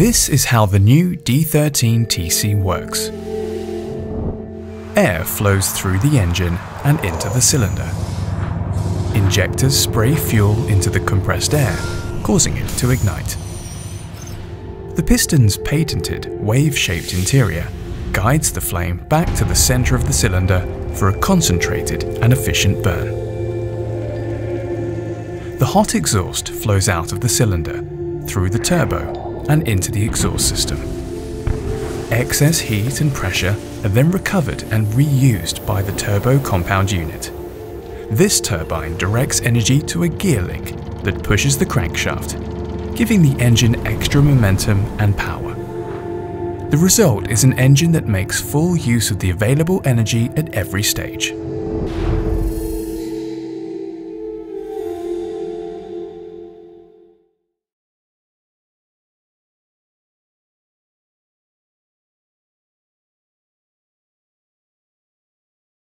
This is how the new D13TC works. Air flows through the engine and into the cylinder. Injectors spray fuel into the compressed air, causing it to ignite. The piston's patented wave-shaped interior guides the flame back to the center of the cylinder for a concentrated and efficient burn. The hot exhaust flows out of the cylinder, through the turbo, and into the exhaust system. Excess heat and pressure are then recovered and reused by the turbo compound unit. This turbine directs energy to a gear link that pushes the crankshaft, giving the engine extra momentum and power. The result is an engine that makes full use of the available energy at every stage.